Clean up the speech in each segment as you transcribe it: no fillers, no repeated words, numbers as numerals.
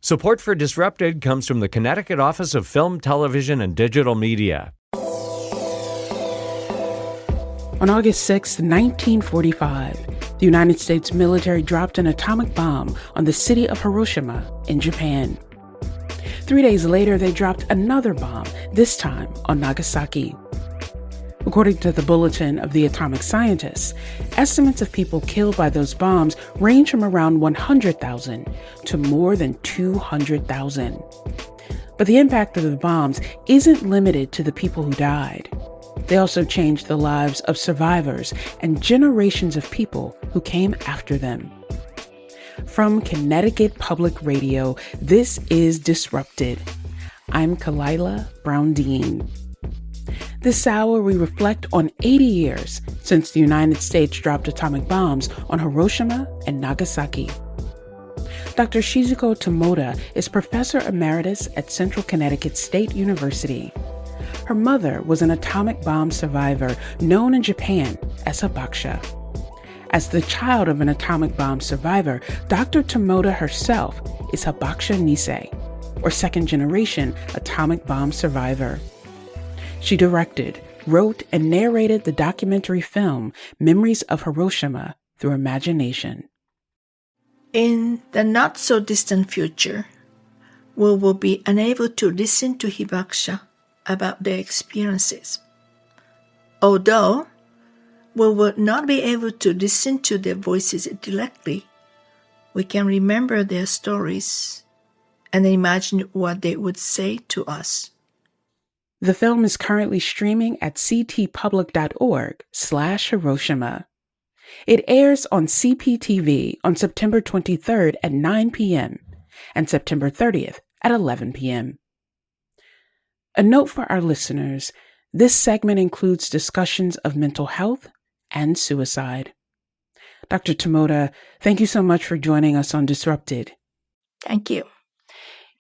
Support for Disrupted comes from the Connecticut Office of Film, Television, and Digital Media. On August 6, 1945, the United States military dropped an atomic bomb on the city of Hiroshima in Japan. 3 days later, they dropped another bomb, this time on Nagasaki. According to the Bulletin of the Atomic Scientists, estimates of people killed by those bombs range from around 100,000 to more than 200,000. But the impact of the bombs isn't limited to the people who died. They also changed the lives of survivors and generations of people who came after them. From Connecticut Public Radio, this is Disrupted. I'm Kalila Brown-Dean. This hour, we reflect on 80 years since the United States dropped atomic bombs on Hiroshima and Nagasaki. Dr. Shizuko Tomoda is Professor Emeritus at Central Connecticut State University. Her mother was an atomic bomb survivor known in Japan as Hibakusha. As the child of an atomic bomb survivor, Dr. Tomoda herself is Hibakusha Nisei, or second-generation atomic bomb survivor. She directed, wrote, and narrated the documentary film Memories of Hiroshima through Imagination. In the not-so-distant future, we will be unable to listen to Hibakusha about their experiences. Although we will not be able to listen to their voices directly, we can remember their stories and imagine what they would say to us. The film is currently streaming at ctpublic.org/Hiroshima. It airs on CPTV on September 23rd at 9 p.m. and September 30th at 11 p.m. A note for our listeners, this segment includes discussions of mental health and suicide. Dr. Tomoda, thank you so much for joining us on Disrupted. Thank you.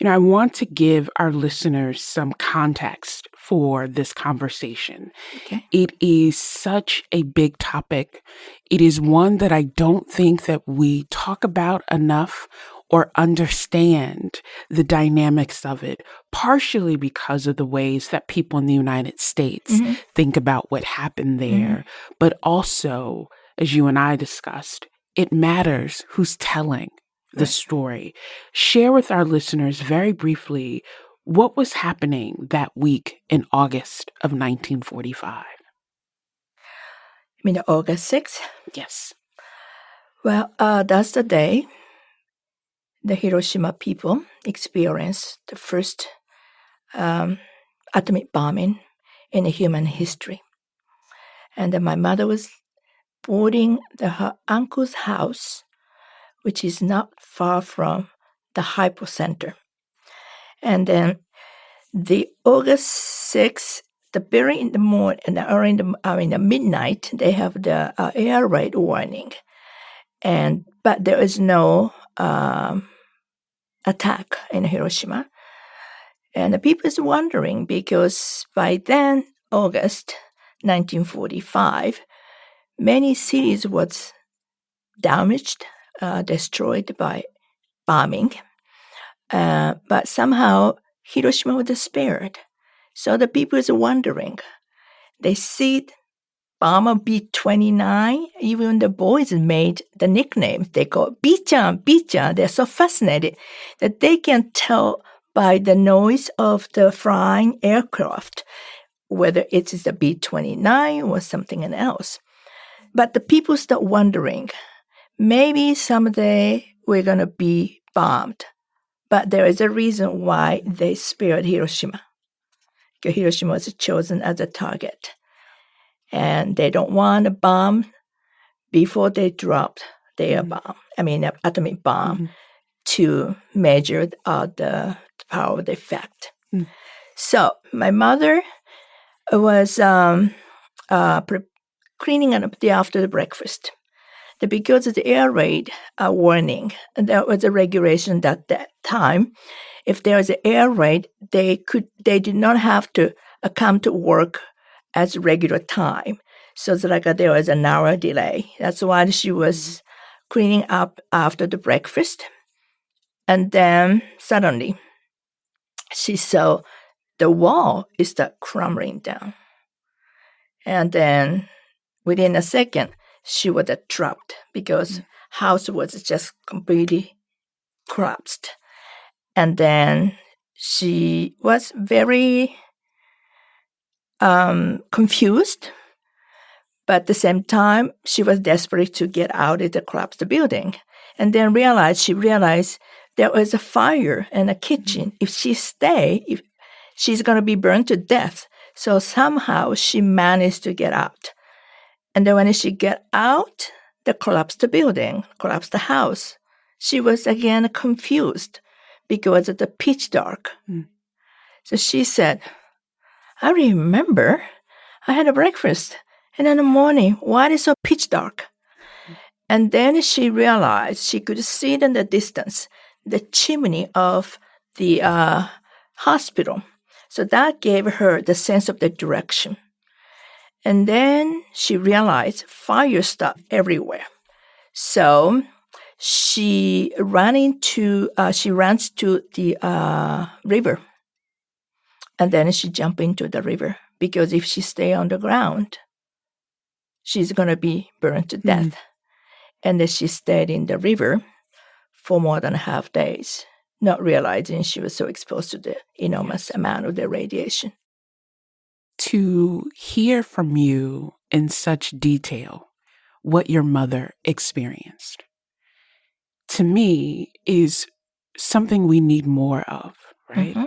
I want to give our listeners some context for this conversation. Okay. It is such a big topic. It is one that I don't think that we talk about enough or understand the dynamics of it, partially because of the ways that people in the United States think about what happened there. But also, as you and I discussed, it matters who's telling the story. Share with our listeners very briefly what was happening that week in August of 1945. You mean August 6th? Yes. Well, that's the day the Hiroshima people experienced the first atomic bombing in human history. And then my mother was boarding her uncle's house, which is not far from the hypocenter. And then the August 6th, the very in the morning, or in the midnight, they have the air raid warning, but there is no attack in Hiroshima, and the people is wondering because by then, August 1945, many cities was damaged, destroyed by bombing, but somehow Hiroshima was spared. So the people is wondering. They see bomber B-29. Even the boys made the nicknames. They call B-chan, B-chan. They're so fascinated that they can tell by the noise of the flying aircraft whether it is the B-29 or something else. But the people start wondering, maybe someday we're going to be bombed. But there is a reason why they spared Hiroshima. Because Hiroshima was chosen as a target. And they don't want a bomb before they dropped their atomic bomb to measure the power of the effect. So my mother was cleaning up after the breakfast. Because of the air raid warning, there was a regulation at that time. If there was an air raid, they did not have to come to work as regular time. So it's like there was an hour delay. That's why she was cleaning up after the breakfast. And then suddenly she saw the wall is start crumbling down. And then within a second, she was trapped because house was just completely collapsed. And then she was very confused, but at the same time, she was desperate to get out of the collapsed building. And then she realized there was a fire in the kitchen. If she stay, she's going to be burned to death. So somehow she managed to get out. And then when she get out, the collapsed building, collapsed house, she was again confused because of the pitch dark. So she said, I remember I had a breakfast, and in the morning, why is it so pitch dark? And then she realized she could see in the distance the chimney of the hospital. So that gave her the sense of the direction. And then she realized fire stopped everywhere. So she runs to the river. And then she jumped into the river because if she stay on the ground, she's going to be burned to death. And then she stayed in the river for more than half days, not realizing she was so exposed to the enormous amount of the radiation. To hear from you in such detail what your mother experienced, to me, is something we need more of, right? Mm-hmm.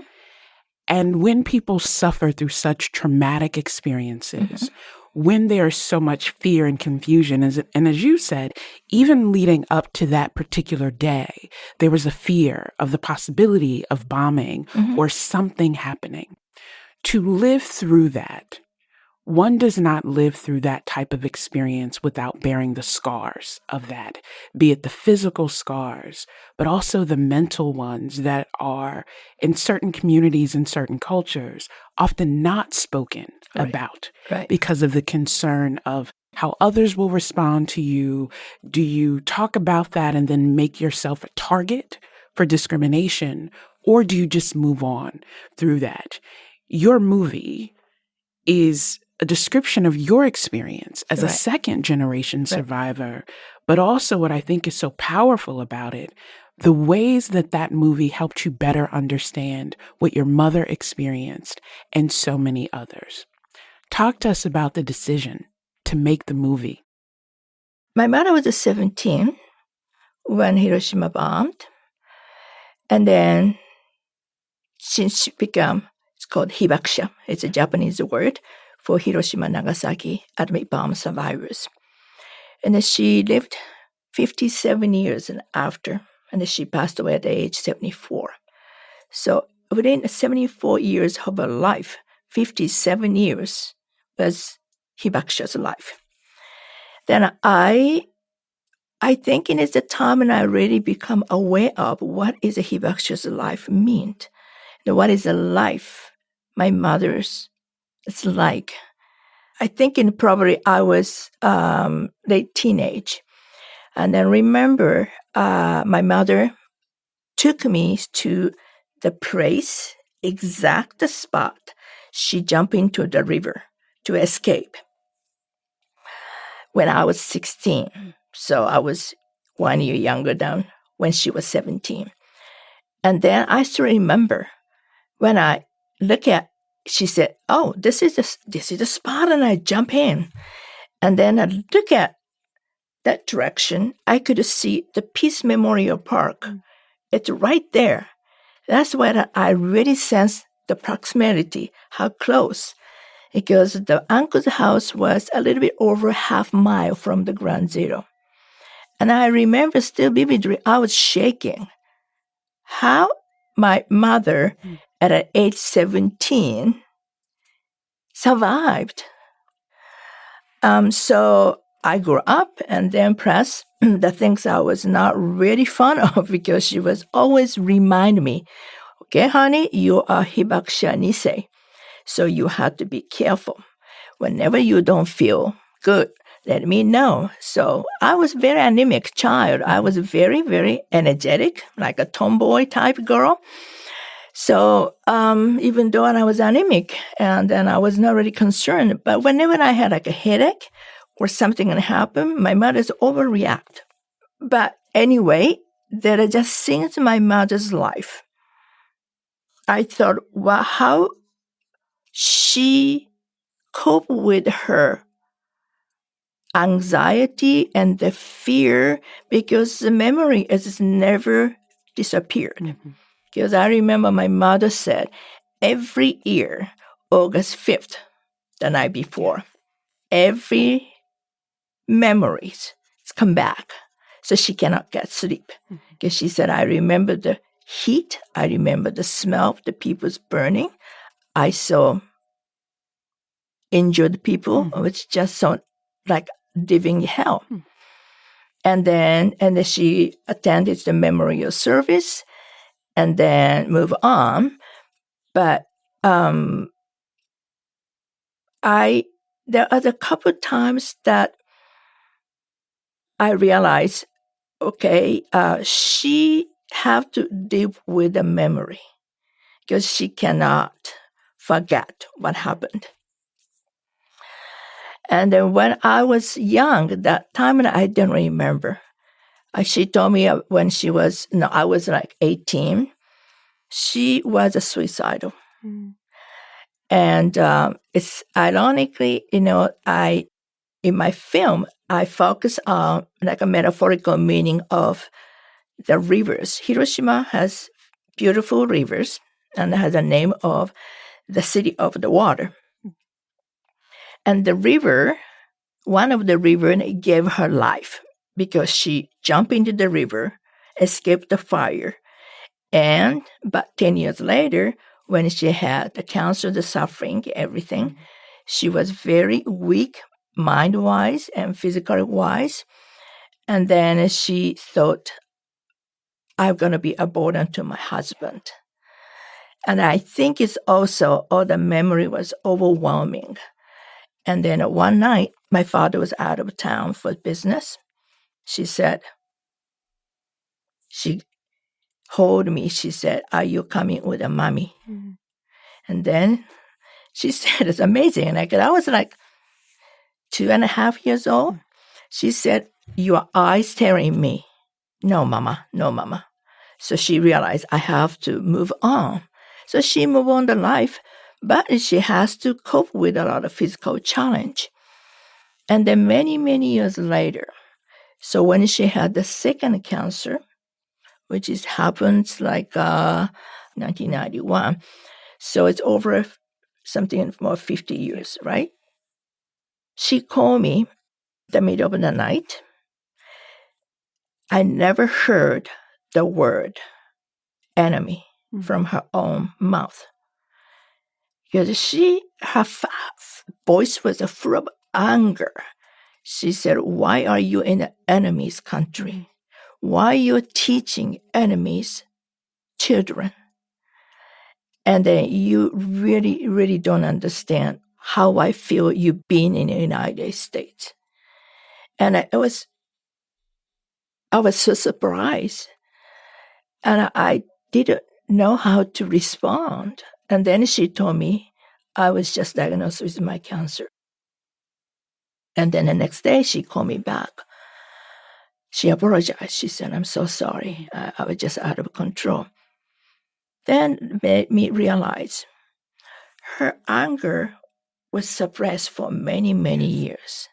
And when people suffer through such traumatic experiences, when there's so much fear and confusion, and as you said, even leading up to that particular day, there was a fear of the possibility of bombing or something happening. To live through that, one does not live through that type of experience without bearing the scars of that, be it the physical scars, but also the mental ones that are in certain communities and certain cultures often not spoken about because of the concern of how others will respond to you. Do you talk about that and then make yourself a target for discrimination, or do you just move on through that? Your movie is a description of your experience as a second-generation survivor, but also what I think is so powerful about it, the ways that movie helped you better understand what your mother experienced and so many others. Talk to us about the decision to make the movie. My mother was 17 when Hiroshima bombed, and then since she became, it's called hibakusha, it's a Japanese word for Hiroshima, Nagasaki atomic bomb survivors. And then she lived 57 years after, and then she passed away at the age 74. So within 74 years of her life, 57 years was hibakusha's life. Then I think it is the time when I really become aware of what is a hibakusha's life mean. What is a life my mother's it's like. I think probably I was late teenage. And then remember my mother took me to the place, exact spot she jumped into the river to escape when I was 16. So I was 1 year younger than when she was 17. And then I still remember when I look at, she said, "Oh, this is the spot," and I jump in. And then I look at that direction. I could see the Peace Memorial Park. It's right there. That's where I really sense the proximity, how close. Because the uncle's house was a little bit over half mile from the ground zero. And I remember still vividly, I was shaking. How my mother, at age 17, survived. So I grew up, and then plus the things I was not really fond of, because she was always remind me, "Okay, honey, you are hibakusha nisei, so you have to be careful. Whenever you don't feel good, let me know. So I was very anemic child. I was very, very energetic, like a tomboy type girl. So even though I was anemic, and then I was not really concerned, but whenever I had like a headache or something that happened, my mother's overreact. But anyway, that are just since my mother's life, I thought, well, how she cope with her anxiety and the fear, because the memory is never disappeared. Mm-hmm. Because I remember my mother said every year, August 5th, the night before, every memories come back. So she cannot get sleep. Because she said, I remember the heat. I remember the smell of the people's burning. I saw injured people, which just so like living hell. And then she attended the memorial service and then move on. But there are a couple of times that I realized, okay, she have to live with the memory because she cannot forget what happened. And then when I was young, that time I didn't remember. She told me when I was like 18, she was a suicidal. And it's ironically, in my film, I focus on like a metaphorical meaning of the rivers. Hiroshima has beautiful rivers and has a name of the city of the water. And the river, one of the rivers gave her life because she jumped into the river, escaped the fire. And but 10 years later, when she had the cancer, the suffering, everything, she was very weak, mind-wise and physically-wise. And then she thought, I'm going to be a burden to my husband. And I think it's also, all the memory was overwhelming. And then one night, my father was out of town for business. She said, she hold me. She said, are you coming with a mommy? And then she said, it's amazing. And I was like 2.5 years old. She said, your eyes staring me. No, mama, no, mama. So she realized I have to move on. So she moved on to life, but she has to cope with a lot of physical challenge. And then many, many years later, so when she had the second cancer, which happens like 1991, so it's over something more 50 years, right? She called me the middle of the night. I never heard the word enemy from her own mouth. Because her voice was full of anger. She said, why are you in the enemy's country? Why are you teaching enemies children? And then you really, really don't understand how I feel you being in the United States. And I was so surprised. And I didn't know how to respond. And then she told me I was just diagnosed with my cancer. And then the next day she called me back. She apologized. She said, I'm so sorry. I was just out of control. Then made me realize her anger was suppressed for many, many years.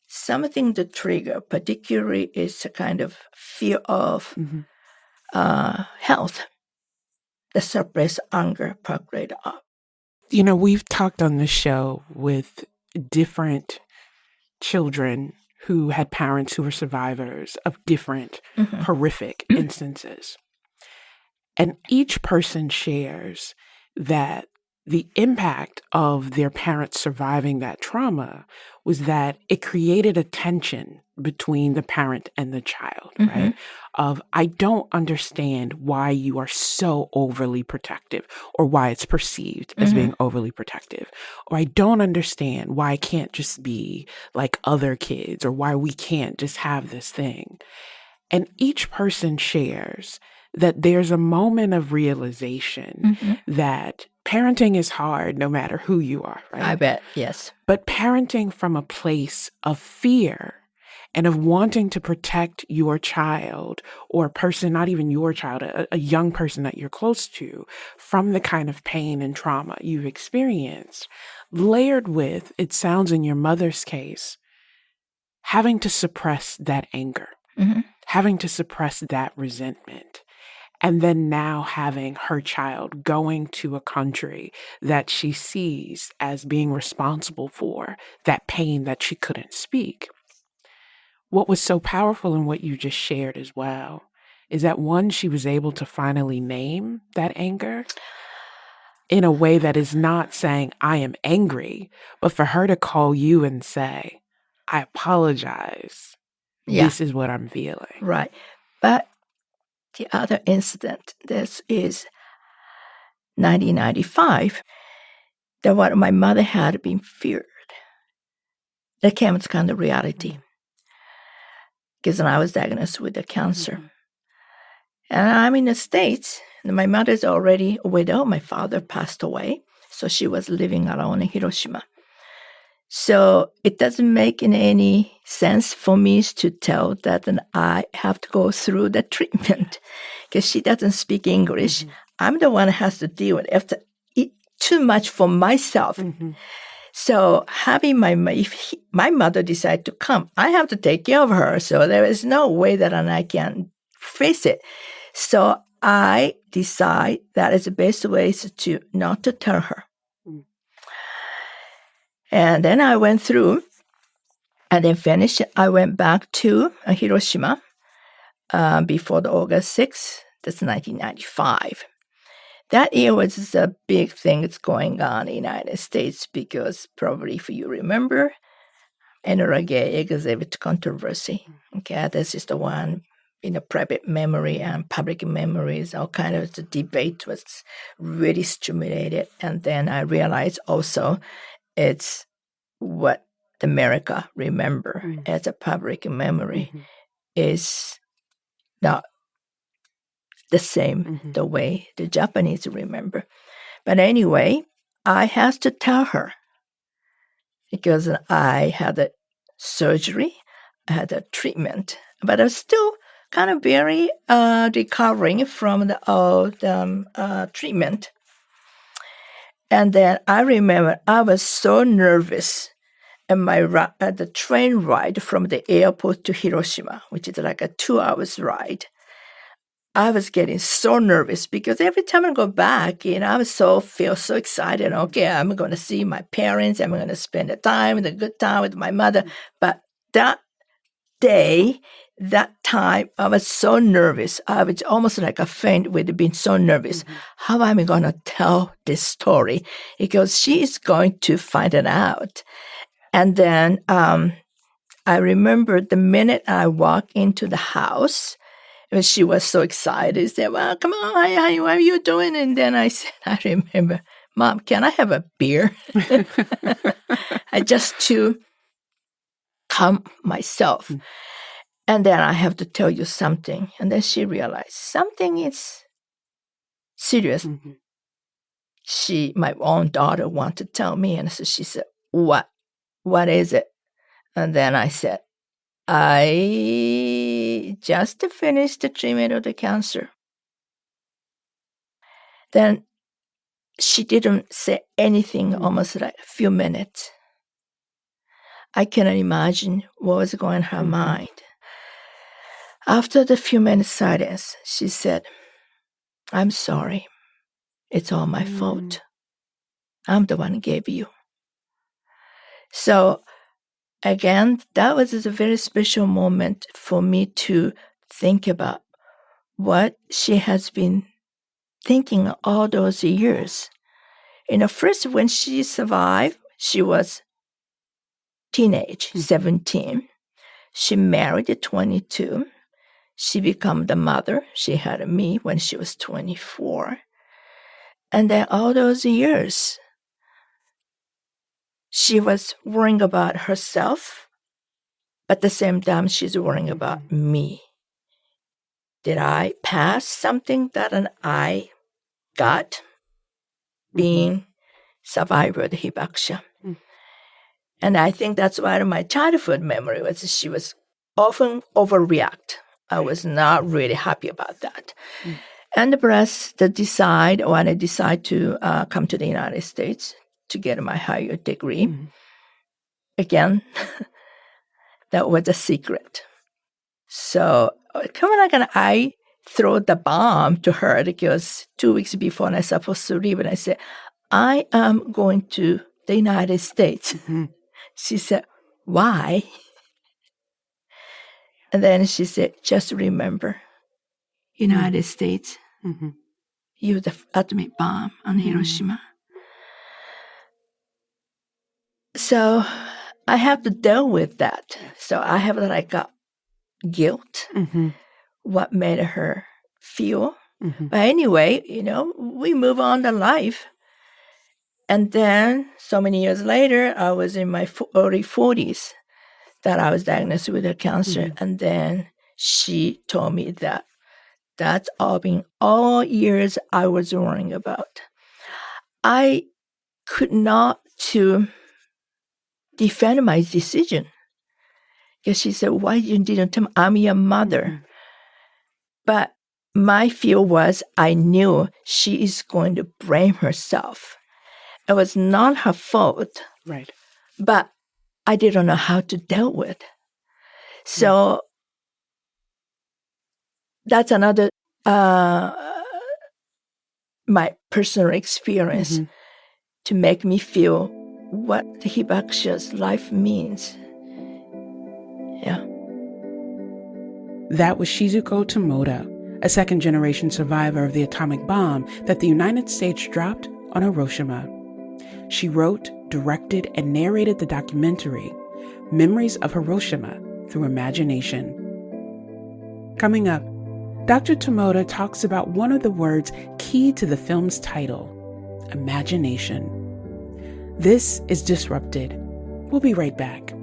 Something to trigger, particularly, is a kind of fear of health. The suppressed anger percolated up. You know, we've talked on this show with different children who had parents who were survivors of different horrific instances. And each person shares that the impact of their parents surviving that trauma was that it created a tension between the parent and the child, right? Of, I don't understand why you are so overly protective, or why it's perceived as being overly protective. Or I don't understand why I can't just be like other kids, or why we can't just have this thing. And each person shares that there's a moment of realization that parenting is hard no matter who you are, right? I bet, yes. But parenting from a place of fear and of wanting to protect your child, or a person, not even your child, a young person that you're close to, from the kind of pain and trauma you've experienced, layered with, it sounds in your mother's case, having to suppress that anger, having to suppress that resentment. And then now having her child going to a country that she sees as being responsible for that pain that she couldn't speak. What was so powerful in what you just shared as well is that, one, she was able to finally name that anger in a way that is not saying, I am angry, but for her to call you and say, I apologize. Yeah. This is what I'm feeling. Right. But the other incident, this is 1995, that what my mother had been feared. That came as kind of reality. Because I was diagnosed with the cancer. And I'm in the States, and my mother's already a widow. My father passed away, so she was living alone in Hiroshima. So it doesn't make any sense for me to tell that I have to go through the treatment because she doesn't speak English. I'm the one who has to deal with it. It's too much for myself. So having if my mother decide to come, I have to take care of her. So there is no way that I can face it. So I decide that is the best way is to not to tell her. And then I went through and then finished. I went back to Hiroshima before the August 6th. That's 1995. That year was a big thing that's going on in the United States because probably if you remember, Enola Gay exhibit controversy. Okay, this is the one in the private memory and public memories. All kind of the debate was really stimulated. And then I realized also it's what America remember as a public memory is not the same the way the Japanese remember. But anyway, I had to tell her because I had a surgery, I had a treatment, but I was still kind of very recovering from the old treatment. And then I remember I was so nervous at the train ride from the airport to Hiroshima, which is like a 2 hours ride. I was getting so nervous because every time I go back, I feel so excited. Okay, I'm going to see my parents. I'm going to spend the good time with my mother. But that day, that time, I was so nervous. I was almost like a faint with being so nervous. How am I going to tell this story? Because she is going to find it out. And then I remember the minute I walked into the house, and she was so excited. She said, well, come on, hi, what are you doing? And then I said, I remember, Mom, can I have a beer? I just to calm myself. And then I have to tell you something. And then she realized something is serious. My own daughter wanted to tell me. And so she said, what? What is it? And then I said, I just finished the treatment of the cancer. Then she didn't say anything almost like a few minutes. I cannot imagine what was going in her mind. After the few minutes silence, she said, I'm sorry. It's all my fault. I'm the one who gave you. So again, that was a very special moment for me to think about what she has been thinking all those years. First, when she survived, she was teenage, 17. She married at 22. She became the mother. She had me when she was 24. And then all those years, she was worrying about herself, but at the same time, she's worrying about me. Did I pass something that I got being survivor of the hibakusha? And I think that's why my childhood memory was she was often overreact. I was not really happy about that. And plus, when I decide to come to the United States to get my higher degree, again, that was a secret. So, I throw the bomb to her because 2 weeks before I was supposed to leave, and I said, I am going to the United States. She said, why? And then she said, just remember, United States, used the atomic bomb on Hiroshima. So I have to deal with that. So I have guilt, what made her feel. But anyway, we move on to life. And then so many years later, I was in my early 40s that I was diagnosed with a cancer. And then she told me that that's all years I was worrying about. I could not to defend my decision. Because she said, why you didn't tell me I'm your mother? But my fear was I knew she is going to blame herself. It was not her fault. Right. But I didn't know how to deal with. So that's another my personal experience to make me feel what the hibakusha's life means. Yeah. That was Shizuko Tomoda, a second-generation survivor of the atomic bomb that the United States dropped on Hiroshima. She wrote, directed, and narrated the documentary, Memories of Hiroshima Through Imagination. Coming up, Dr. Tomoda talks about one of the words key to the film's title, imagination. This is Disrupted. We'll be right back.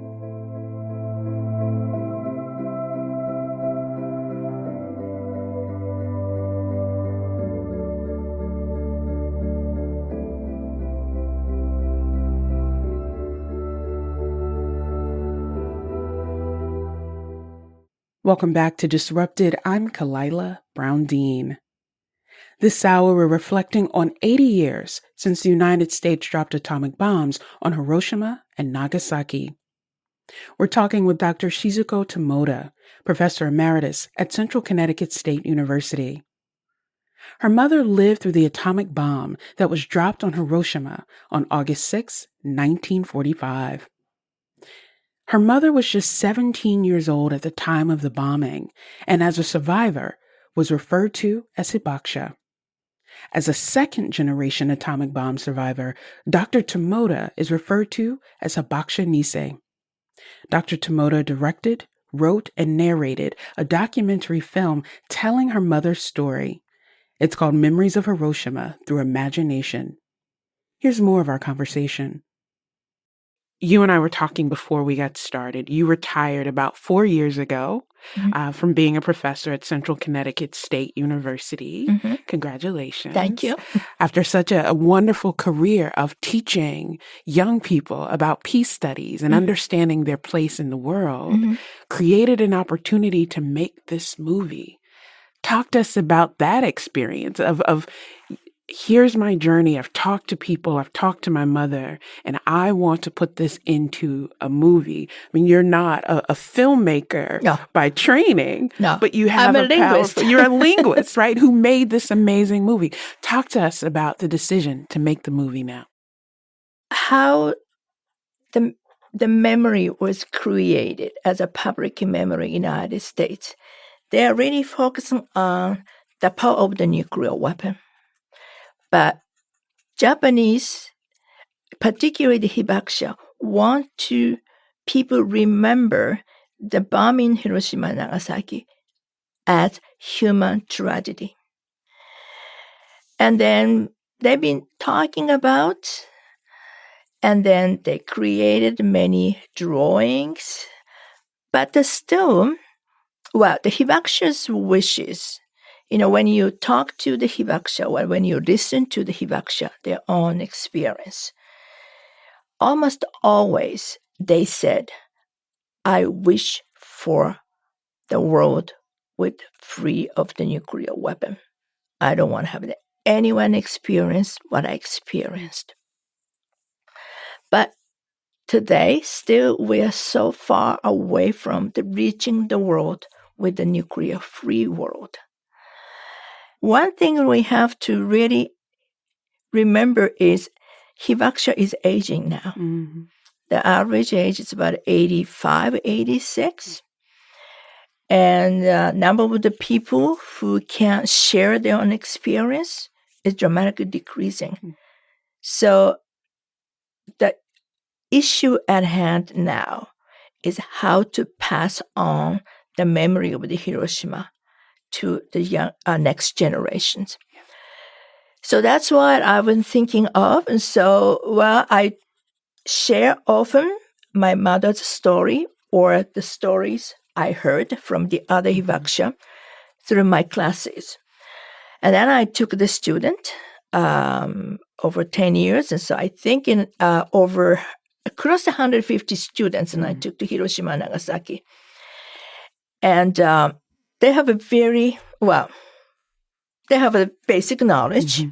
Welcome back to Disrupted. I'm Kalila Brown-Dean. This hour, we're reflecting on 80 years since the United States dropped atomic bombs on Hiroshima and Nagasaki. We're talking with Dr. Shizuko Tomoda, Professor Emeritus at Central Connecticut State University. Her mother lived through the atomic bomb that was dropped on Hiroshima on August 6, 1945. Her mother was just 17 years old at the time of the bombing, and as a survivor, was referred to as hibakusha. As a second-generation atomic bomb survivor, Dr. Tomoda is referred to as hibakusha Nisei. Dr. Tomoda directed, wrote, and narrated a documentary film telling her mother's story. It's called Memories of Hiroshima Through Imagination. Here's more of our conversation. You and I were talking before we got started. You retired about 4 years ago from being a professor at Central Connecticut State University. Congratulations. Thank you. After such a wonderful career of teaching young people about peace studies and understanding their place in the world, created an opportunity to make this movie. Talk to us about that experience of here's my journey. I've talked to people. I've talked to my mother, and I want to put this into a movie. I mean, you're not a filmmaker by training, but you have I'm a linguist. You're a linguist, right? Who made this amazing movie. Talk to us about the decision to make the movie now. How the memory was created as a public memory in the United States. They are really focusing on the power of the nuclear weapon. But Japanese, particularly the Hibakusha, want to people remember the bomb in Hiroshima and Nagasaki as human tragedy. And then they've been talking about, and then they created many drawings. But still, well, the Hibakusha's wishes, when you talk to the Hibakusha or when you listen to the Hibakusha, their own experience, almost always they said, I wish for the world with free of the nuclear weapon. I don't want to have anyone experience what I experienced. But today, still, we are so far away from reaching the world with the nuclear-free world. One thing we have to really remember is Hibakusha is aging now. Mm-hmm. The average age is about 85, 86. And number of the people who can share their own experience is dramatically decreasing. Mm-hmm. So the issue at hand now is how to pass on the memory of the Hiroshima to the young next generations. Yeah. So that's what I've been thinking of. And so, I share often my mother's story or the stories I heard from the other Hibakusha through my classes. And then I took the student over 10 years. And so I think in over across 150 students, and I took to Hiroshima and Nagasaki. And they have they have a basic knowledge. Mm-hmm.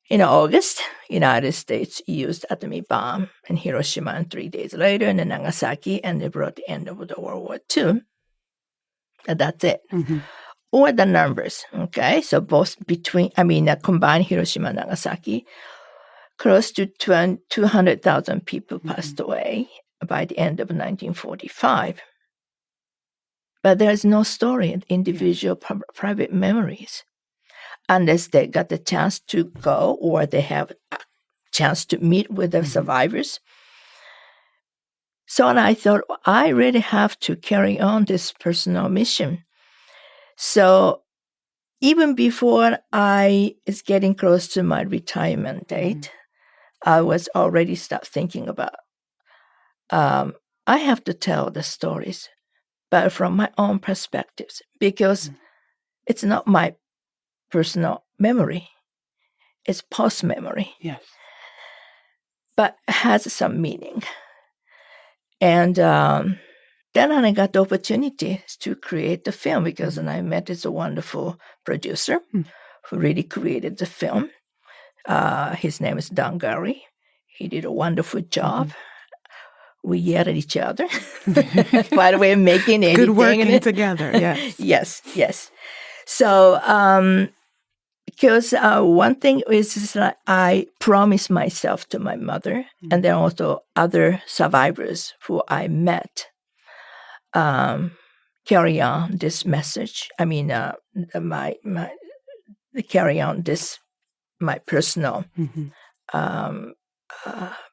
In August, United States used atomic bomb in Hiroshima, and 3 days later in Nagasaki, and they brought the end of the World War II. And that's it. Mm-hmm. Or the numbers, okay? So both combined Hiroshima and Nagasaki, close to 200,000 people passed away by the end of 1945. But there's no story in individual private memories unless they got the chance to go or they have a chance to meet with the survivors. So I thought, I really have to carry on this personal mission. So even before I is getting close to my retirement date, I was already start thinking about, I have to tell the stories, but from my own perspectives, because it's not my personal memory. It's post-memory. Yes. But has some meaning. And then I got the opportunity to create the film because I met this wonderful producer who really created the film. His name is Don Gary. He did a wonderful job. We yelled at each other. By the way, making anything. Good working together, yes. Yes. So, because one thing is that I promised myself to my mother and then also other survivors who I met, carry on this message. Carry on this, my personal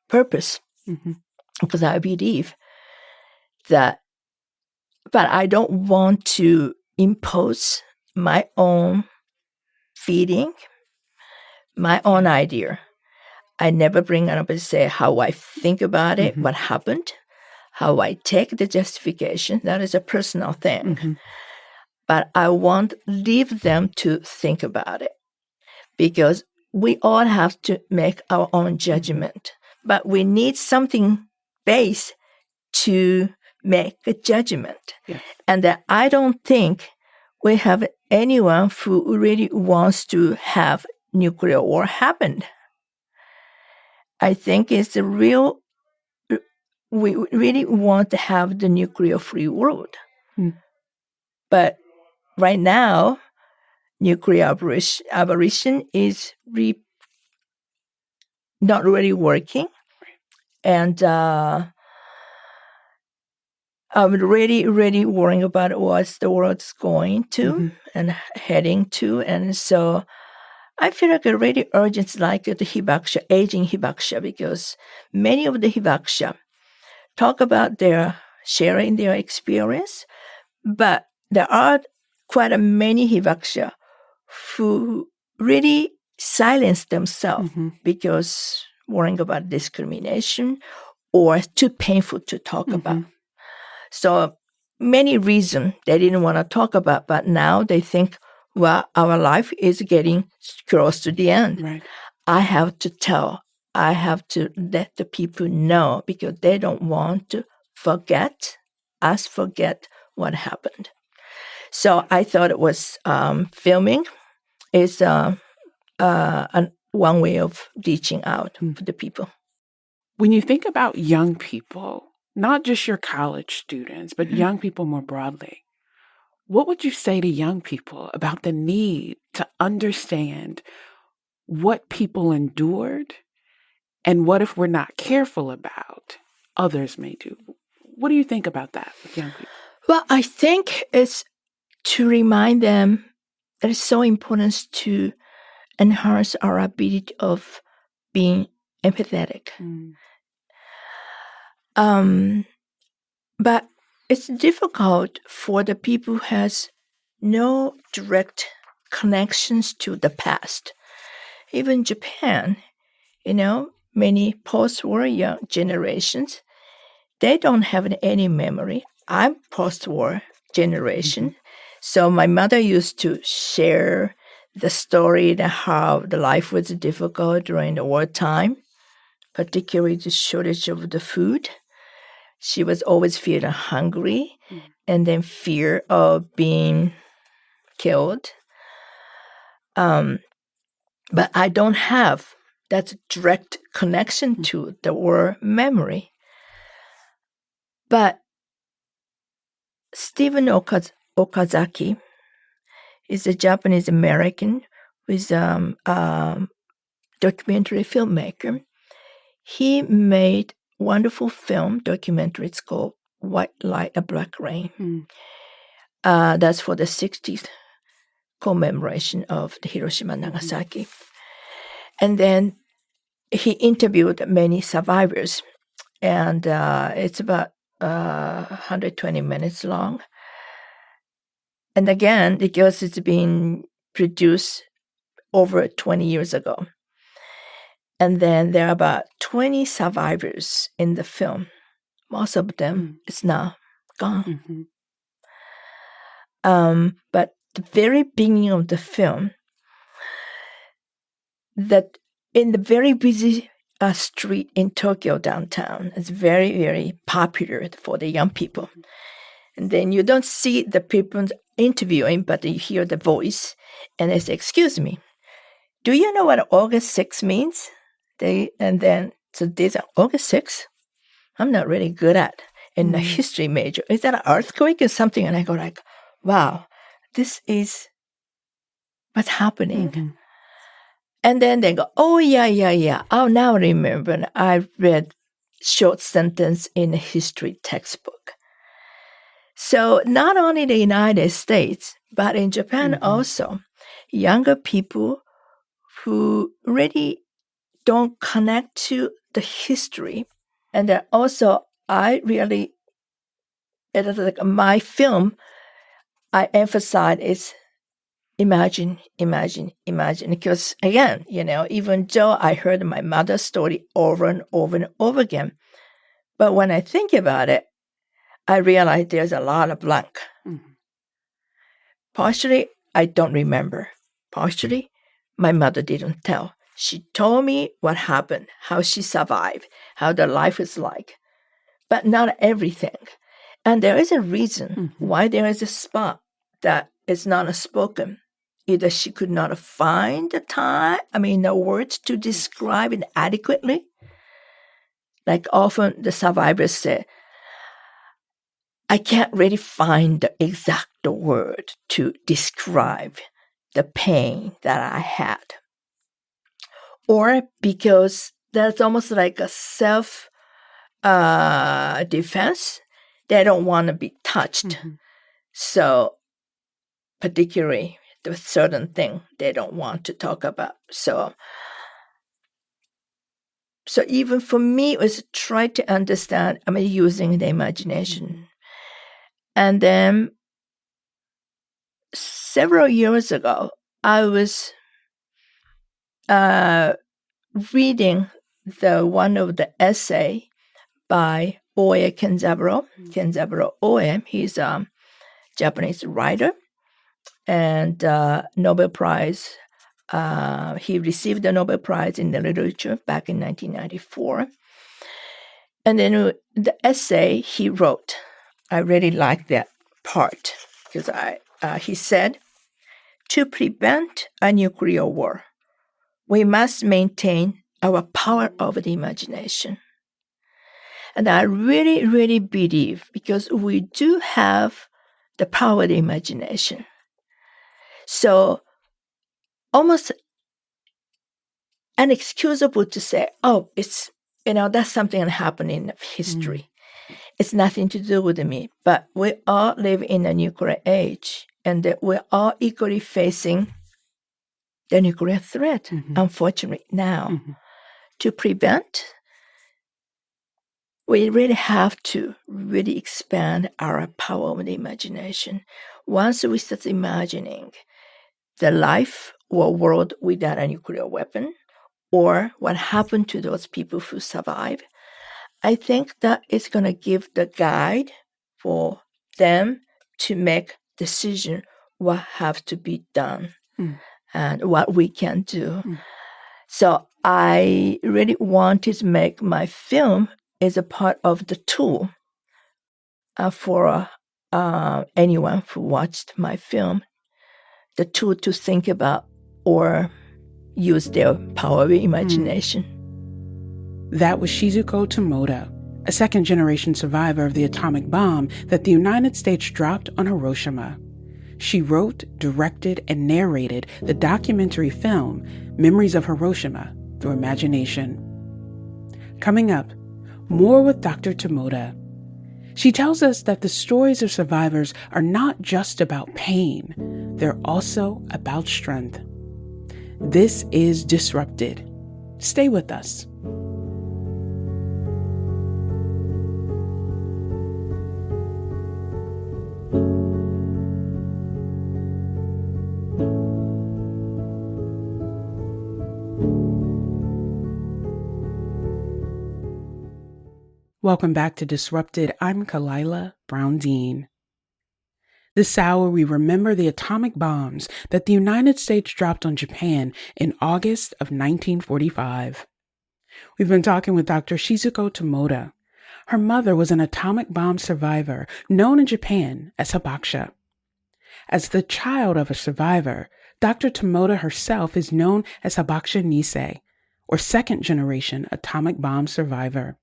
purpose. Because I believe that, but I don't want to impose my own feeling, my own idea. I never bring up and say how I think about it, what happened, how I take the justification. That is a personal thing. But I want leave them to think about it because we all have to make our own judgment. But we need something base to make a judgment. Yes. And that I don't think we have anyone who really wants to have nuclear war happen. I think it's we really want to have the nuclear-free world. But right now, nuclear abolition is not really working. And I'm really, really worrying about what the world's going to and heading to. And so I feel like a really urgent like the hibakusha, aging hibakusha, because many of the hibakusha talk about their sharing their experience, but there are quite a many hibakusha who really silence themselves because worrying about discrimination or too painful to talk about. So many reasons they didn't want to talk about, but now they think, well, our life is getting close to the end. Right. I have to tell. I have to let the people know because they don't want to forget what happened. So I thought it was filming is one way of reaching out to the people. When you think about young people, not just your college students, but young people more broadly, what would you say to young people about the need to understand what people endured and what, if we're not careful about, others may do? What do you think about that with young people? Well, I think it's to remind them that it's so important to enhance our ability of being empathetic. But it's difficult for the people who has no direct connections to the past. Even Japan, many post-war young generations, they don't have any memory. I'm post-war generation. So my mother used to share the story that how the life was difficult during the wartime, particularly the shortage of the food. She was always feeling hungry and then fear of being killed. But I don't have that direct connection to the war memory. But Stephen Okazaki is a Japanese American who is a documentary filmmaker. He made wonderful film documentary. It's called White Light, a Black Rain. That's for the 60th commemoration of the Hiroshima and Nagasaki. And then he interviewed many survivors, and it's about 120 minutes long. And again, because it's been produced over 20 years ago. And then there are about 20 survivors in the film. Most of them is now gone. But the very beginning of the film, that in the very busy street in Tokyo downtown, it's very, very popular for the young people. And then you don't see the people interviewing, but you hear the voice, and they say, "Excuse me, do you know what August 6 means?" So these are August 6? I'm not really good at in the history major. Is that an earthquake or something? And I go like, wow, this is what's happening. And then they go, oh, yeah. Oh, now I remember. And I read short sentence in a history textbook. So not only the United States, but in Japan also, younger people who really don't connect to the history. And then also, my film, I emphasize is imagine. Because again, even though I heard my mother's story over and over and over again, but when I think about it, I realize there's a lot of blank. Partially, I don't remember. Partially, my mother didn't tell. She told me what happened, how she survived, how their life is like, but not everything. And there is a reason why there is a spot that is not spoken. Either she could not find the words to describe it adequately. Like often the survivors say, I can't really find the exact word to describe the pain that I had. Or because that's almost like a self defense. They don't want to be touched. So particularly the certain thing they don't want to talk about. So even for me, it was try to understand, using the imagination. And then several years ago, I was reading one of the essay by Oe Kenzaburo Oe. He's a Japanese writer and Nobel Prize. He received the Nobel Prize in the literature back in 1994. And then the essay he wrote, I really like that part because he said, to prevent a nuclear war, we must maintain our power of the imagination. And I really, really believe, because we do have the power of the imagination. So almost inexcusable to say, oh, it's, that's something that happened in history. It's nothing to do with me. But we all live in a nuclear age, and that we're all equally facing the nuclear threat, unfortunately, now. To prevent, we really have to really expand our power of the imagination. Once we start imagining the life or world without a nuclear weapon, or what happened to those people who survive, I think that it's going to give the guide for them to make decision what have to be done and what we can do. So I really wanted to make my film as a part of the tool for anyone who watched my film, the tool to think about or use their power of imagination. That was Shizuko Tomoda, a second-generation survivor of the atomic bomb that the United States dropped on Hiroshima. She wrote, directed, and narrated the documentary film Memories of Hiroshima Through Imagination. Coming up, more with Dr. Tomoda. She tells us that the stories of survivors are not just about pain, they're also about strength. This is Disrupted. Stay with us. Welcome back to Disrupted. I'm Kalila Brown-Dean. This hour, we remember the atomic bombs that the United States dropped on Japan in August of 1945. We've been talking with Dr. Shizuko Tomoda. Her mother was an atomic bomb survivor known in Japan as Hibakusha. As the child of a survivor, Dr. Tomoda herself is known as Hibakusha Nisei, or second-generation atomic bomb survivor.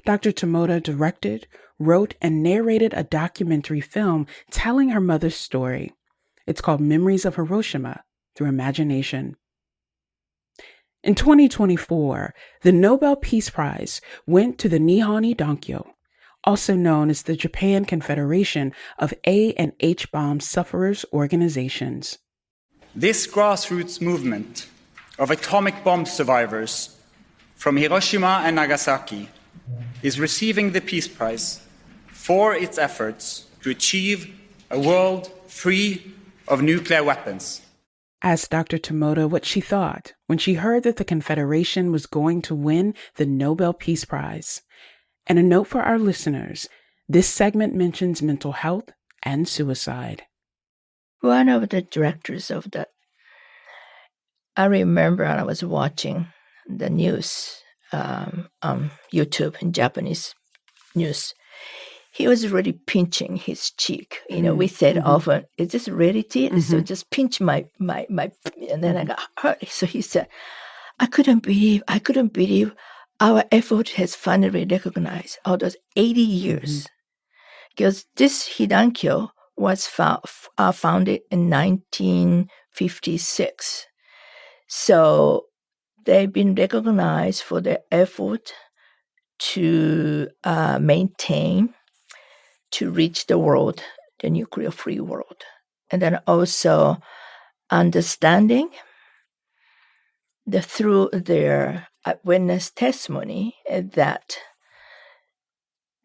Dr. Tomoda directed, wrote, and narrated a documentary film telling her mother's story. It's called Memories of Hiroshima Through Imagination. In 2024, the Nobel Peace Prize went to the Nihon Dankyo, also known as the Japan Confederation of A and H bomb sufferers organizations. This grassroots movement of atomic bomb survivors from Hiroshima and Nagasaki is receiving the Peace Prize for its efforts to achieve a world free of nuclear weapons. Asked Dr. Tomoda what she thought when she heard that the Confederation was going to win the Nobel Peace Prize. And a note for our listeners, this segment mentions mental health and suicide. One of the directors of that, I remember I was watching the news on YouTube in Japanese news. He was really pinching his cheek. We said often, is this reality? So just pinch my, and then I got hurt. So he said, I couldn't believe our effort has finally recognized all those 80 years. Because this Hidankyo was founded in 1956. So they've been recognized for their effort to maintain, to reach the world, the nuclear-free world. and then also understanding through their witness testimony that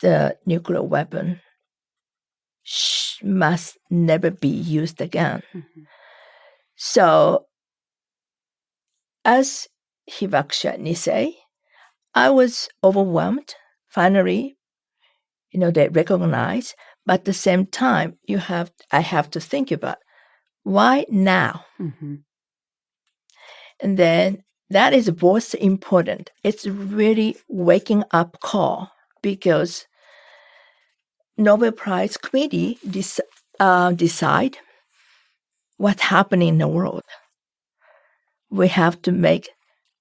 the nuclear weapon must never be used again. Mm-hmm. So, as Hibakusha Nisei, I was overwhelmed. Finally, they recognize, but at the same time, I have to think about why now? Mm-hmm. And then that is both important. It's really waking up call because Nobel Prize Committee decide what's happening in the world. We have to make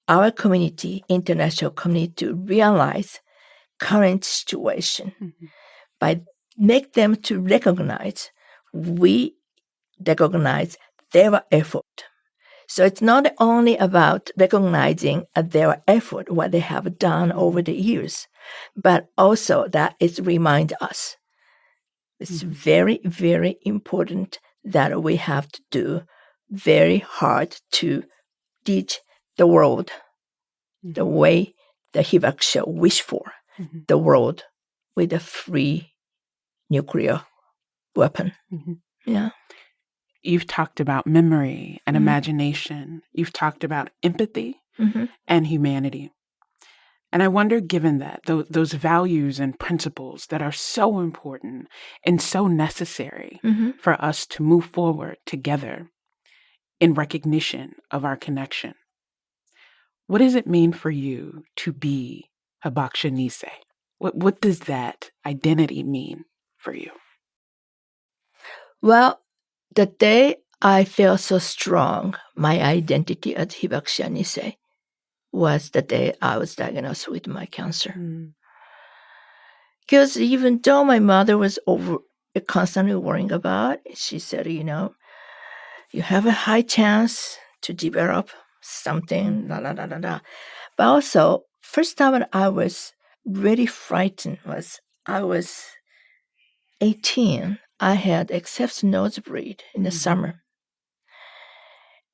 our community, international community, realize current situation by make them to recognize their effort. So it's not only about recognizing their effort, what they have done over the years, but also that it reminds us. It's very, very important that we have to do very hard to teach the world the way the Hibakusha wish for, the world with a free nuclear weapon. Mm-hmm. Yeah. You've talked about memory and imagination. You've talked about empathy and humanity. And I wonder, given that, those values and principles that are so important and so necessary for us to move forward together in recognition of our connection, what does it mean for you to be Hibakusha Nisei? What does that identity mean for you? Well, the day I felt so strong, my identity as Hibakusha Nisei was the day I was diagnosed with my cancer. Because even though my mother was constantly worrying about it, she said, you have a high chance to develop something, But also, first time when I was really frightened was I was 18. I had excessive nosebleed in the summer.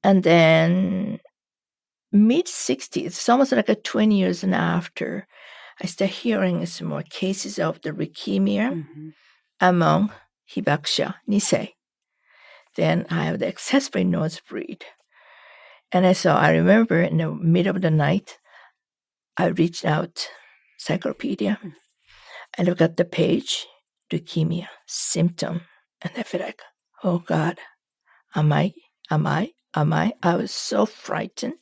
And then mid-60s, it's almost like 20 years after, I started hearing some more cases of the leukemia among Hibakusha Nisei. Then I have the excessive nosebleed. And I remember in the middle of the night, I reached out encyclopedia. I look at the page, leukemia, symptom, and I feel like, oh God, am I? I was so frightened.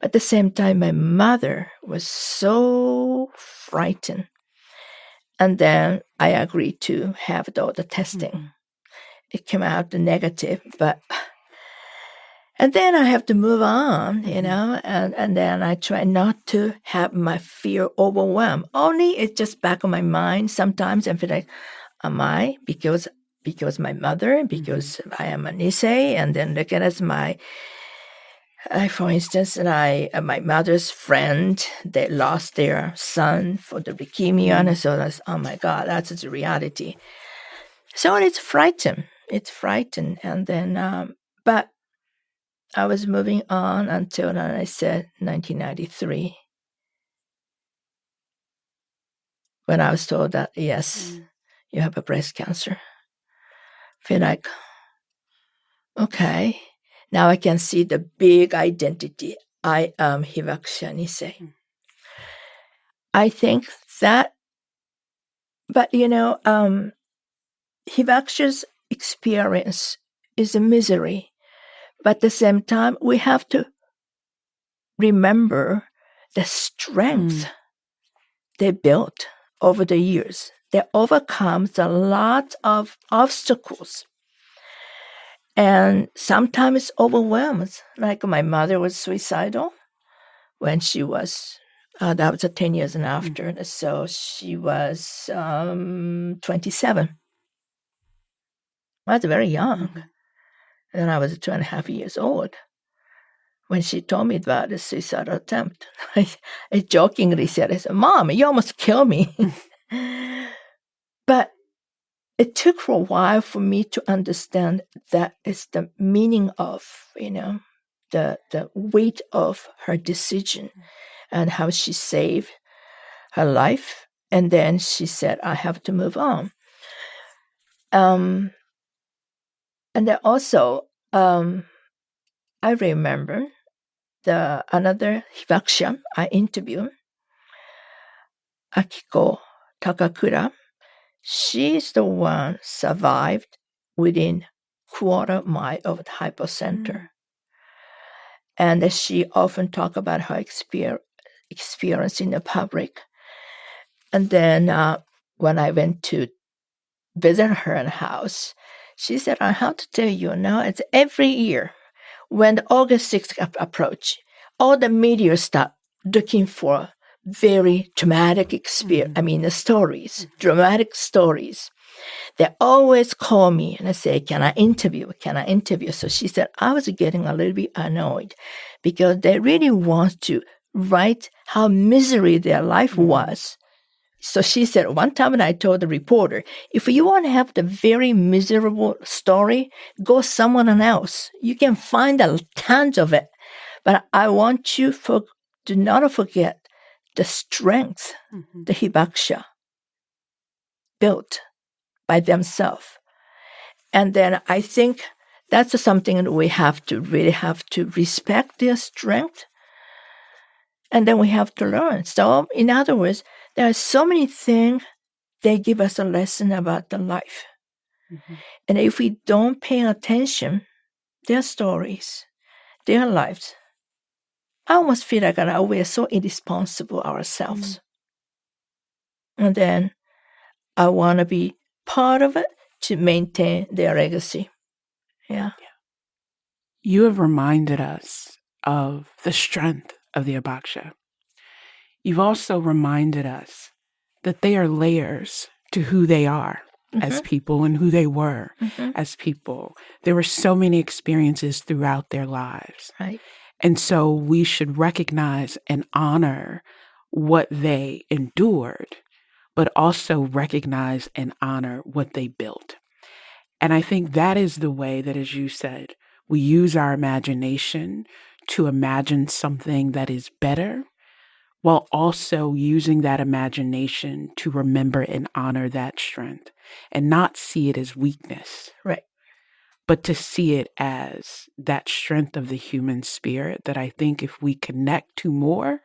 At the same time, my mother was so frightened. And then I agreed to have all the testing. It came out negative, and then I have to move on, and then I try not to have my fear overwhelm. Only it's just back of my mind. Sometimes I feel like, am I? Because my mother, because I am a Nisei, and then look at as for instance, my mother's friend, they lost their son for the leukemia, and so that's, oh my God, that's the reality. So it's frightened. And then, but I was moving on until I said 1993, when I was told that, yes, you have a breast cancer. Feel like, okay, now I can see the big identity. I am Hibakusha Nisei. I think that, but Hibakusha's experience is a misery. But at the same time, we have to remember the strength they built over the years. They overcome a lot of obstacles. And sometimes overwhelmed. Like my mother was suicidal when she was, that was 10 years after. So she was 27. I was very young. And then I was 2.5 years old when she told me about the suicide attempt. I jokingly said, Mom, you almost killed me. But it took for a while for me to understand that is the meaning of, the weight of her decision and how she saved her life. And then she said, I have to move on. And then also, I remember another hibakusha I interviewed, Akiko Takakura. She's the one survived within quarter mile of the hypocenter. And she often talked about her experience in the public. And then when I went to visit her in the house, she said, I have to tell you now, it's every year when the August 6th approach, all the media start looking for very dramatic stories, dramatic stories. They always call me and I say, can I interview? So she said, I was getting a little bit annoyed because they really want to write how misery their life was. So she said, one time when I told the reporter, if you want to have the very miserable story, go someone else. You can find tons of it. But I want you to not forget the strength the hibakusha built by themselves. And then I think that's something that we really have to respect their strength. And then we have to learn. So in other words, there are so many things they give us a lesson about the life. And if we don't pay attention, their stories, their lives, I almost feel like we are so irresponsible ourselves. And then I want to be part of it to maintain their legacy. Yeah. You have reminded us of the strength of the hibakusha. You've also reminded us that they are layers to who they are as people and who they were as people. There were so many experiences throughout their lives. Right. And so we should recognize and honor what they endured, but also recognize and honor what they built. And I think that is the way that, as you said, we use our imagination to imagine something that is better, while also using that imagination to remember and honor that strength and not see it as weakness. Right. But to see it as that strength of the human spirit that I think if we connect to more,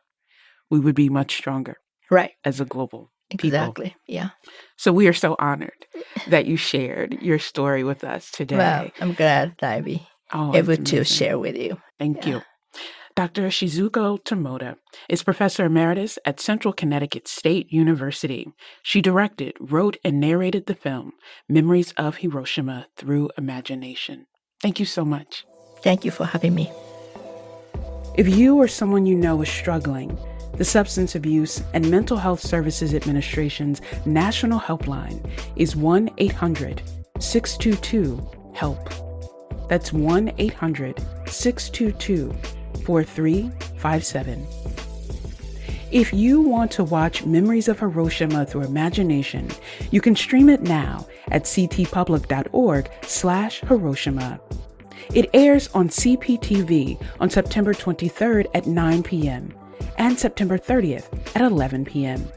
we would be much stronger. Right. As a global people. Exactly. Yeah. So we are so honored that you shared your story with us today. Well, I'm glad that I be able to share with you. Thank you. Dr. Shizuko Tomoda is Professor Emeritus at Central Connecticut State University. She directed, wrote, and narrated the film Memories of Hiroshima Through Imagination. Thank you so much. Thank you for having me. If you or someone you know is struggling, the Substance Abuse and Mental Health Services Administration's National Helpline is 1-800-622-HELP. That's 1-800-622-4357. If you want to watch Memories of Hiroshima Through Imagination, you can stream it now at ctpublic.org/Hiroshima. It airs on CPTV on September 23rd at 9 p.m. and September 30th at 11 p.m.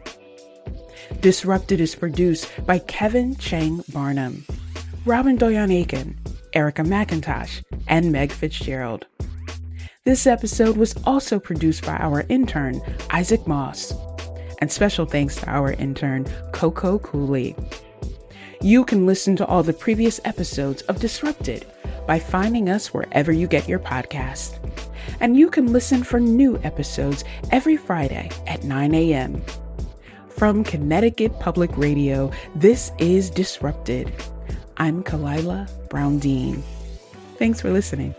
Disrupted is produced by Kevin Chang Barnum, Robin Doyon-Aiken, Erica McIntosh, and Meg Fitzgerald. This episode was also produced by our intern, Isaac Moss. And special thanks to our intern, Coco Cooley. You can listen to all the previous episodes of Disrupted by finding us wherever you get your podcasts. And you can listen for new episodes every Friday at 9 a.m. From Connecticut Public Radio, this is Disrupted. I'm Kalila Brown-Dean. Thanks for listening.